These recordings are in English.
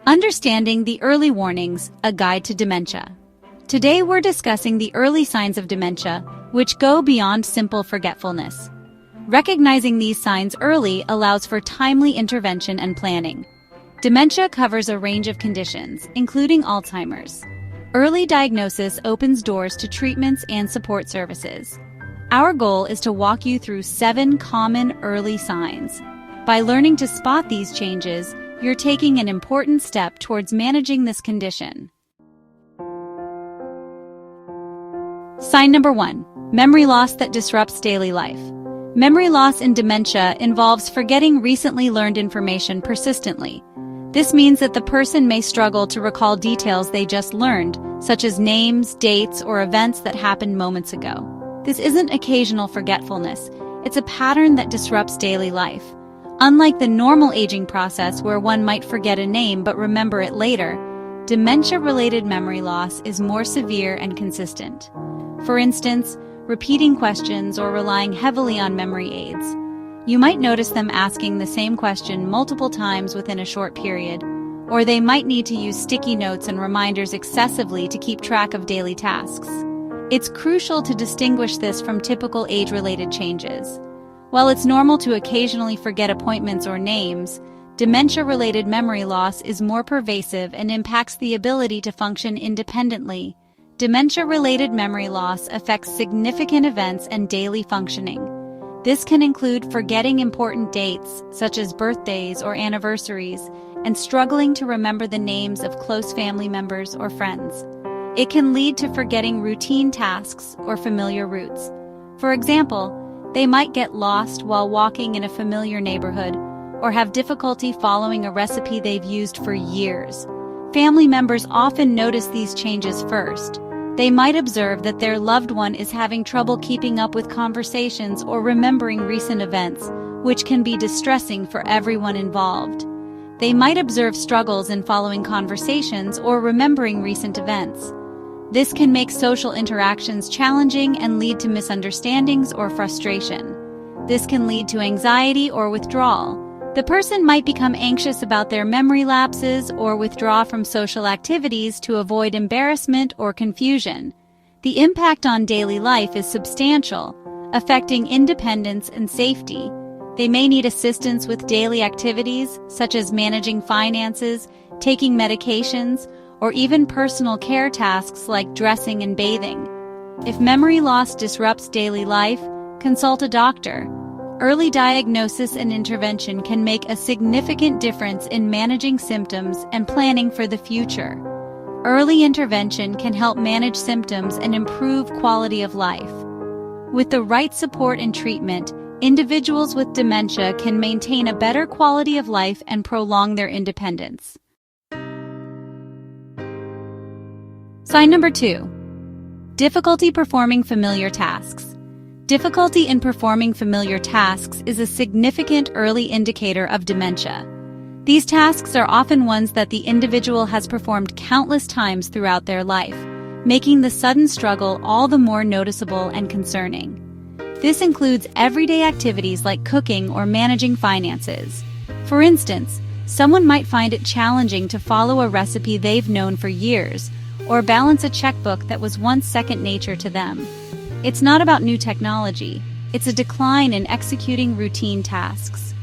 Understanding the Early Warnings, a Guide to Dementia. Today we're discussing the early signs of dementia, which go beyond simple forgetfulness. Recognizing these signs early allows for timely intervention and planning. Dementia covers a range of conditions, including Alzheimer's. Early diagnosis opens doors to treatments and support services. Our goal is to walk you through 7 common early signs. By learning to spot these changes, you're taking an important step towards managing this condition. Sign number 1. Memory loss that disrupts daily life. Memory loss in dementia involves forgetting recently learned information persistently. This means that the person may struggle to recall details they just learned, such as names, dates, or events that happened moments ago. This isn't occasional forgetfulness, it's a pattern that disrupts daily life. Unlike the normal aging process where one might forget a name but remember it later, dementia-related memory loss is more severe and consistent. For instance, repeating questions or relying heavily on memory aids. You might notice them asking the same question multiple times within a short period, or they might need to use sticky notes and reminders excessively to keep track of daily tasks. It's crucial to distinguish this from typical age-related changes. While it's normal to occasionally forget appointments or names, dementia-related memory loss is more pervasive and impacts the ability to function independently. Dementia-related memory loss affects significant events and daily functioning. This can include forgetting important dates, such as birthdays or anniversaries, and struggling to remember the names of close family members or friends. It can lead to forgetting routine tasks or familiar routes. For example, they might get lost while walking in a familiar neighborhood, or have difficulty following a recipe they've used for years. Family members often notice these changes first. They might observe that their loved one is having trouble keeping up with conversations or remembering recent events, which can be distressing for everyone involved. They might observe struggles in following conversations or remembering recent events. This can make social interactions challenging and lead to misunderstandings or frustration. This can lead to anxiety or withdrawal. The person might become anxious about their memory lapses or withdraw from social activities to avoid embarrassment or confusion. The impact on daily life is substantial, affecting independence and safety. They may need assistance with daily activities, such as managing finances, taking medications, or even personal care tasks like dressing and bathing. If memory loss disrupts daily life, consult a doctor. Early diagnosis and intervention can make a significant difference in managing symptoms and planning for the future. Early intervention can help manage symptoms and improve quality of life. With the right support and treatment, individuals with dementia can maintain a better quality of life and prolong their independence. Sign number 2. Difficulty performing familiar tasks. Difficulty in performing familiar tasks is a significant early indicator of dementia. These tasks are often ones that the individual has performed countless times throughout their life, making the sudden struggle all the more noticeable and concerning. This includes everyday activities like cooking or managing finances. For instance, someone might find it challenging to follow a recipe they've known for years, or balance a checkbook that was once second nature to them. It's not about new technology, it's a decline in executing routine tasks.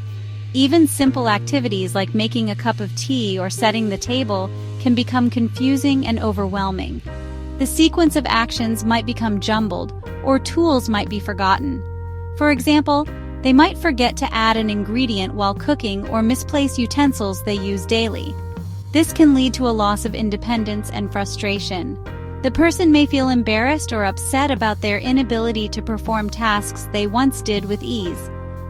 Even simple activities like making a cup of tea or setting the table can become confusing and overwhelming. The sequence of actions might become jumbled, or tools might be forgotten. For example, they might forget to add an ingredient while cooking or misplace utensils they use daily. This can lead to a loss of independence and frustration. The person may feel embarrassed or upset about their inability to perform tasks they once did with ease.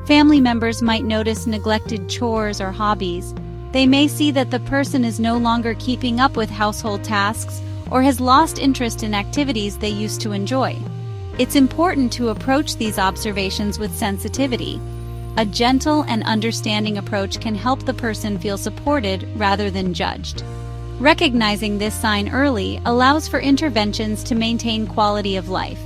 Family members might notice neglected chores or hobbies. They may see that the person is no longer keeping up with household tasks or has lost interest in activities they used to enjoy. It's important to approach these observations with sensitivity. A gentle and understanding approach can help the person feel supported rather than judged. Recognizing this sign early allows for interventions to maintain quality of life.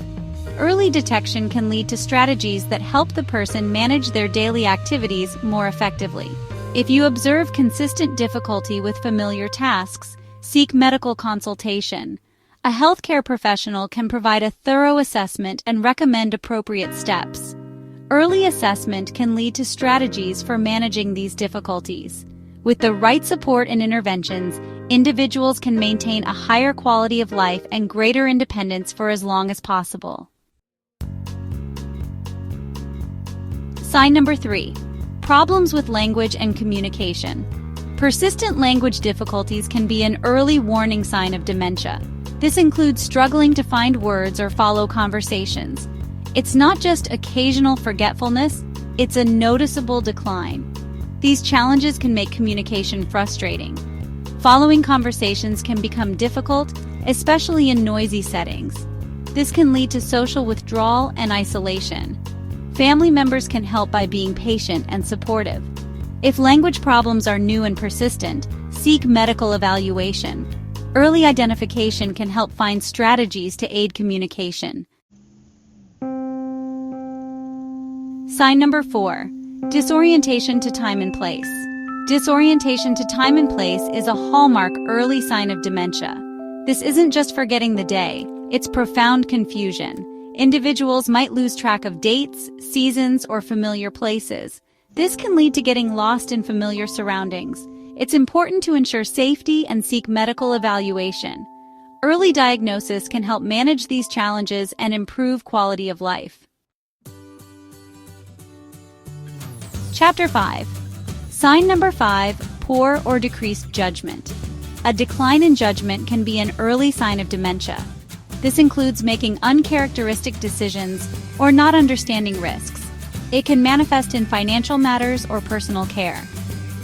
Early detection can lead to strategies that help the person manage their daily activities more effectively. If you observe consistent difficulty with familiar tasks, seek medical consultation. A healthcare professional can provide a thorough assessment and recommend appropriate steps. Early assessment can lead to strategies for managing these difficulties. With the right support and interventions, individuals can maintain a higher quality of life and greater independence for as long as possible. Sign number 3. Problems with language and communication. Persistent language difficulties can be an early warning sign of dementia. This includes struggling to find words or follow conversations. It's not just occasional forgetfulness, it's a noticeable decline. These challenges can make communication frustrating. Following conversations can become difficult, especially in noisy settings. This can lead to social withdrawal and isolation. Family members can help by being patient and supportive. If language problems are new and persistent, seek medical evaluation. Early identification can help find strategies to aid communication. Sign number 4. Disorientation to time and place. Disorientation to time and place is a hallmark early sign of dementia. This isn't just forgetting the day, it's profound confusion. Individuals might lose track of dates, seasons, or familiar places. This can lead to getting lost in familiar surroundings. It's important to ensure safety and seek medical evaluation. Early diagnosis can help manage these challenges and improve quality of life. Chapter 5. Sign number 5, poor or decreased judgment. A decline in judgment can be an early sign of dementia. This includes making uncharacteristic decisions or not understanding risks. It can manifest in financial matters or personal care.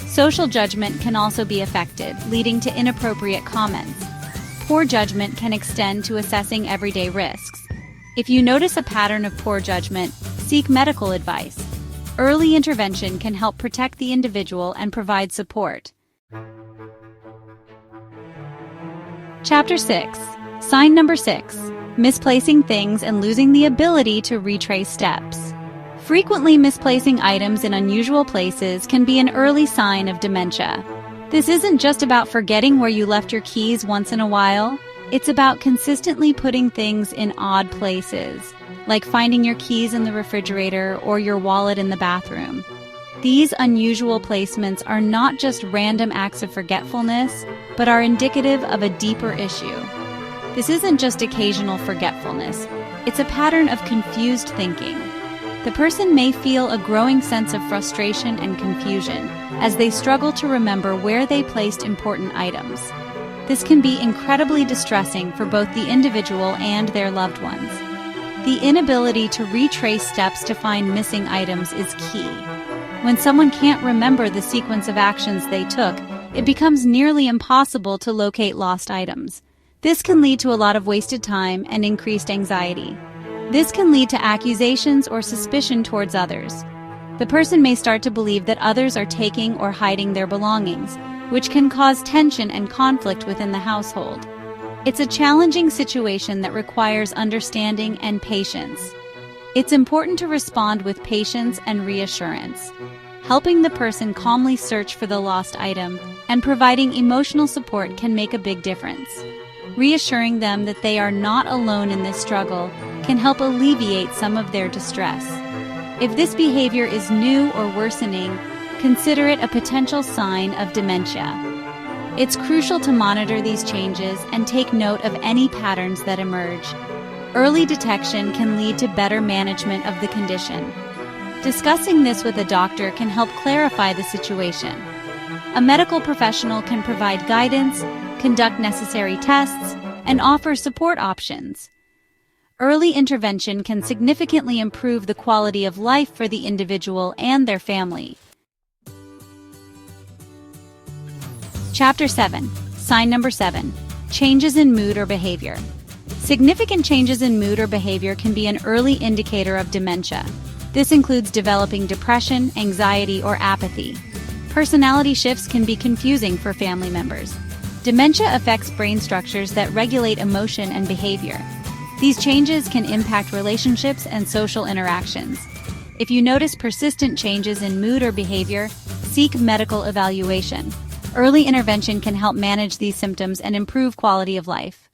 Social judgment can also be affected, leading to inappropriate comments. Poor judgment can extend to assessing everyday risks. If you notice a pattern of poor judgment, seek medical advice. Early intervention can help protect the individual and provide support. Chapter 6. Sign number 6. Misplacing things and losing the ability to retrace steps. Frequently misplacing items in unusual places can be an early sign of dementia. This isn't just about forgetting where you left your keys once in a while. It's about consistently putting things in odd places, like finding your keys in the refrigerator or your wallet in the bathroom. These unusual placements are not just random acts of forgetfulness, but are indicative of a deeper issue. This isn't just occasional forgetfulness, it's a pattern of confused thinking. The person may feel a growing sense of frustration and confusion as they struggle to remember where they placed important items. This can be incredibly distressing for both the individual and their loved ones. The inability to retrace steps to find missing items is key. When someone can't remember the sequence of actions they took, it becomes nearly impossible to locate lost items. This can lead to a lot of wasted time and increased anxiety. This can lead to accusations or suspicion towards others. The person may start to believe that others are taking or hiding their belongings, which can cause tension and conflict within the household. It's a challenging situation that requires understanding and patience. It's important to respond with patience and reassurance. Helping the person calmly search for the lost item and providing emotional support can make a big difference. Reassuring them that they are not alone in this struggle can help alleviate some of their distress. If this behavior is new or worsening, consider it a potential sign of dementia. It's crucial to monitor these changes and take note of any patterns that emerge. Early detection can lead to better management of the condition. Discussing this with a doctor can help clarify the situation. A medical professional can provide guidance, conduct necessary tests, and offer support options. Early intervention can significantly improve the quality of life for the individual and their family. Chapter 7. Sign number 7. Changes in mood or behavior. Significant changes in mood or behavior can be an early indicator of dementia. This includes developing depression, anxiety, or apathy. Personality shifts can be confusing for family members. Dementia affects brain structures that regulate emotion and behavior. These changes can impact relationships and social interactions. If you notice persistent changes in mood or behavior, seek medical evaluation. Early intervention can help manage these symptoms and improve quality of life.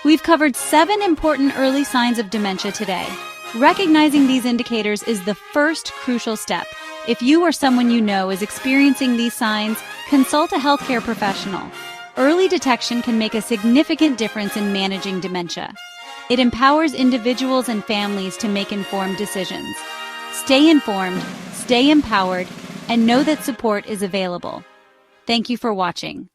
We've covered 7 important early signs of dementia today. Recognizing these indicators is the first crucial step. If you or someone you know is experiencing these signs, consult a healthcare professional. Early detection can make a significant difference in managing dementia. It empowers individuals and families to make informed decisions. Stay informed, stay empowered, and know that support is available. Thank you for watching.